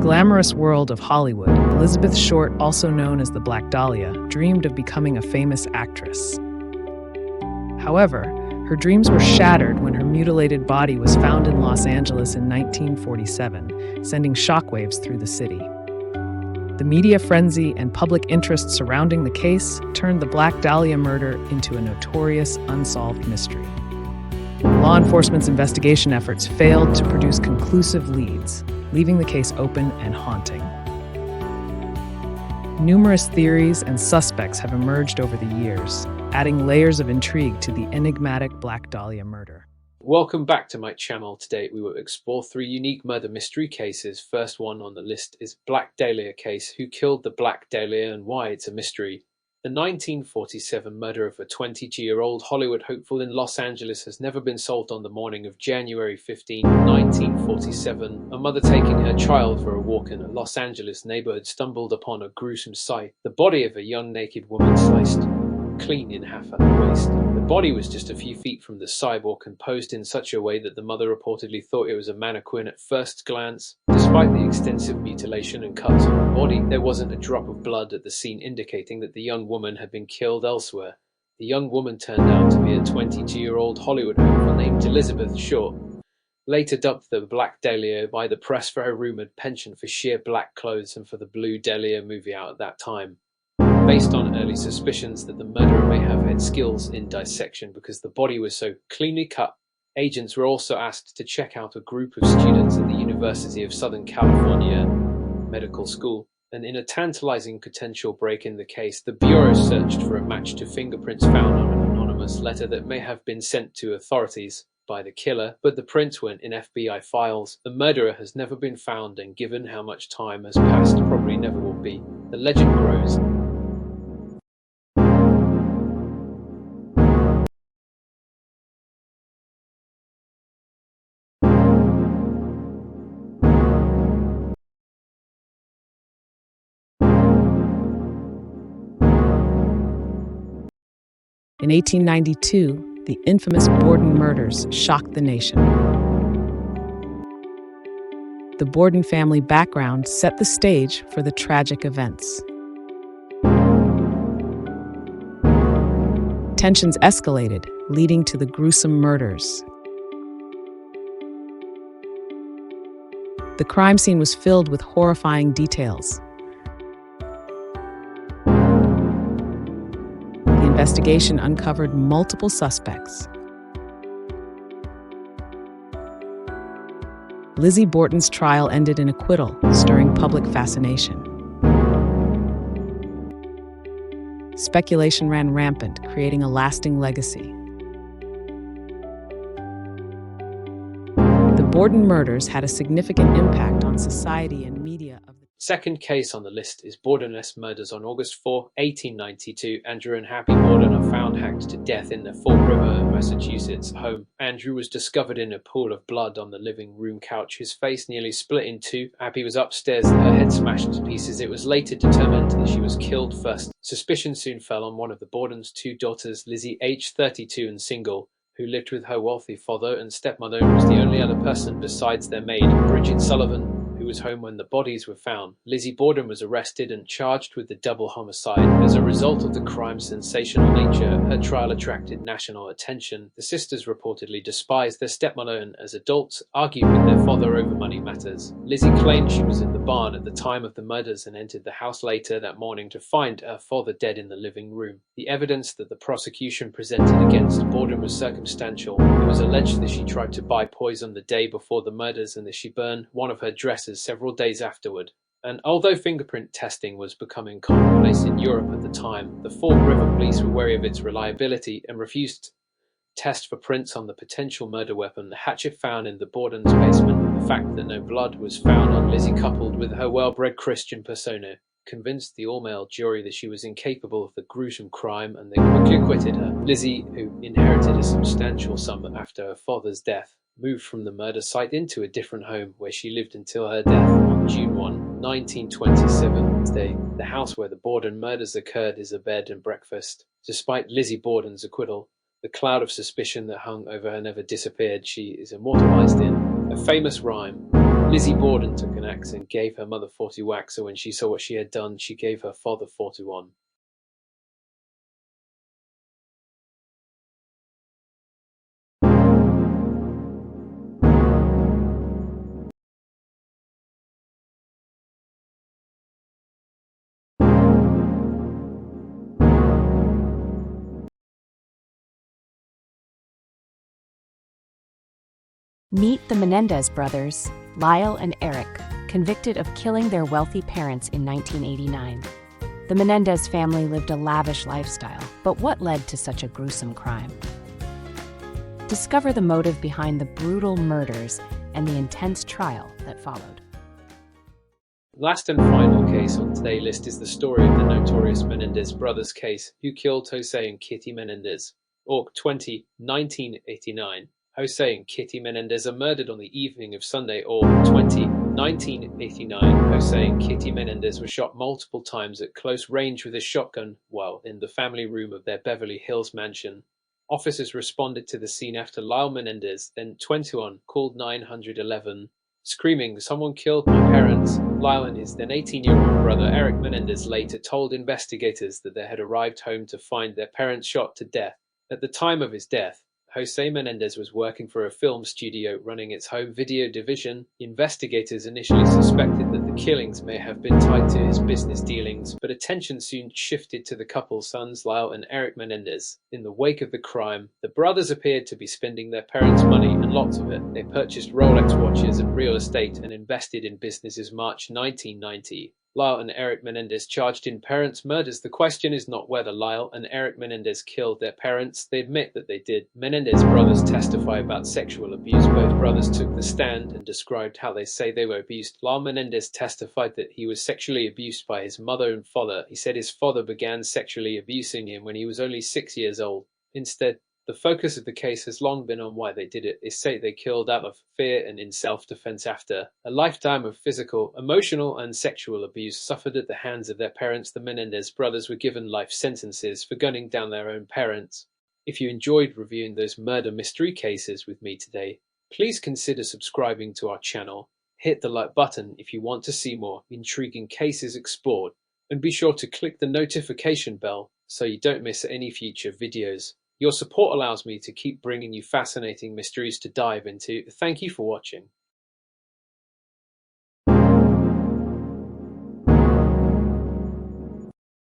glamorous world of Hollywood, Elizabeth Short, also known as the Black Dahlia, dreamed of becoming a famous actress. However, her dreams were shattered when her mutilated body was found in Los Angeles in 1947, sending shockwaves through the city. The media frenzy and public interest surrounding the case turned the Black Dahlia murder into a notorious unsolved mystery. Law enforcement's investigation efforts failed to produce conclusive leads, leaving the case open and haunting. Numerous theories and suspects have emerged over the years, adding layers of intrigue to the enigmatic Black Dahlia murder. Welcome back to my channel. Today we will explore 3 unique murder mystery cases. First one on the list is Black Dahlia case. Who killed the Black Dahlia and why it's a mystery? The 1947 murder of a 22-year-old Hollywood hopeful in Los Angeles has never been solved. On the morning of January 15, 1947, a mother taking her child for a walk in a Los Angeles neighborhood stumbled upon a gruesome sight. The body of a young naked woman sliced clean in half at the waist. The body was just a few feet from the sidewalk and posed in such a way that the mother reportedly thought it was a mannequin at first glance. Despite the extensive mutilation and cuts on the body, there wasn't a drop of blood at the scene, indicating that the young woman had been killed elsewhere. The young woman turned out to be a 22-year-old Hollywood hopeful named Elizabeth Short, later dubbed the Black Dahlia by the press for her rumored penchant for sheer black clothes and for the Blue Dahlia movie out at that time. Based on early suspicions that the murderer may have had skills in dissection because the body was so cleanly cut, agents were also asked to check out a group of students at the University of Southern California Medical School. And in a tantalizing potential break in the case, the Bureau searched for a match to fingerprints found on an anonymous letter that may have been sent to authorities by the killer, but the prints weren't in FBI files. The murderer has never been found, and given how much time has passed, probably never will be. The legend grows. In 1892, the infamous Borden murders shocked the nation. The Borden family background set the stage for the tragic events. Tensions escalated, leading to the gruesome murders. The crime scene was filled with horrifying details. The investigation uncovered multiple suspects. Lizzie Borden's trial ended in acquittal, stirring public fascination. Speculation ran rampant, creating a lasting legacy. The Borden murders had a significant impact on society and media of the Second case on the list is Borden-esque murders. On August 4, 1892, Andrew and Happy Borden are found hacked to death in their Fall River, Massachusetts home. Andrew was discovered in a pool of blood on the living room couch, his face nearly split in two. Happy was upstairs, her head smashed to pieces. It was later determined that she was killed first. Suspicion soon fell on one of the Bordens' 2 daughters, Lizzie, aged 32 and single, who lived with her wealthy father and stepmother and was the only other person besides their maid, Bridget Sullivan, who was home when the bodies were found. Lizzie Borden was arrested and charged with the double homicide. As a result of the crime's sensational nature, her trial attracted national attention. The sisters reportedly despised their stepmother and, as adults, argued with their father over money matters. Lizzie claimed she was in the barn at the time of the murders and entered the house later that morning to find her father dead in the living room. The evidence that the prosecution presented against Borden was circumstantial. It was alleged that she tried to buy poison the day before the murders and that she burned one of her dresses several days afterward. And although fingerprint testing was becoming commonplace in Europe at the time, the Fall River police were wary of its reliability and refused to test for prints on the potential murder weapon, the hatchet found in the Borden's basement. The fact that no blood was found on Lizzie, coupled with her well-bred Christian persona, convinced the all-male jury that she was incapable of the gruesome crime, and they quickly acquitted her. Lizzie, who inherited a substantial sum after her father's death, moved from the murder site into a different home where she lived until her death on June 1, 1927. Today, the house where the Borden murders occurred is a bed and breakfast. Despite Lizzie Borden's acquittal, the cloud of suspicion that hung over her never disappeared. She is immortalized in a famous rhyme: Lizzie Borden took an axe and gave her mother 40 whacks, so when she saw what she had done, she gave her father 41. Meet the Menendez brothers, Lyle and Eric, convicted of killing their wealthy parents in 1989. The Menendez family lived a lavish lifestyle, but what led to such a gruesome crime? Discover the motive behind the brutal murders and the intense trial that followed. Last and final case on today's list is the story of the notorious Menendez brothers case, who killed Jose and Kitty Menendez. August 20, 1989. Jose and Kitty Menendez are murdered on the evening of Sunday, August 20, 1989. Jose and Kitty Menendez were shot multiple times at close range with a shotgun while in the family room of their Beverly Hills mansion. Officers responded to the scene after Lyle Menendez, then 21, called 911. Screaming, "Someone killed my parents." Lyle and his then 18-year-old brother Eric Menendez later told investigators that they had arrived home to find their parents shot to death. At the time of his death, Jose Menendez was working for a film studio running its home video division. Investigators initially suspected that the killings may have been tied to his business dealings, but attention soon shifted to the couple's sons, Lyle and Eric Menendez. In the wake of the crime, the brothers appeared to be spending their parents' money, and lots of it. They purchased Rolex watches and real estate and invested in businesses. March 1990. Lyle and Eric Menendez charged in parents' murders. The question is not whether Lyle and Eric Menendez killed their parents. They admit that they did. Menendez brothers testify about sexual abuse. Both brothers took the stand and described how they say they were abused. Lyle Menendez testified that he was sexually abused by his mother and father. He said his father began sexually abusing him when he was only 6 years old. Instead, the focus of the case has long been on why they did it. They say they killed out of fear and in self-defense after a lifetime of physical, emotional, and sexual abuse suffered at the hands of their parents. The Menendez brothers were given life sentences for gunning down their own parents. If you enjoyed reviewing those murder mystery cases with me today, please consider subscribing to our channel. Hit the like button if you want to see more intriguing cases explored, and be sure to click the notification bell so you don't miss any future videos. Your support allows me to keep bringing you fascinating mysteries to dive into. Thank you for watching.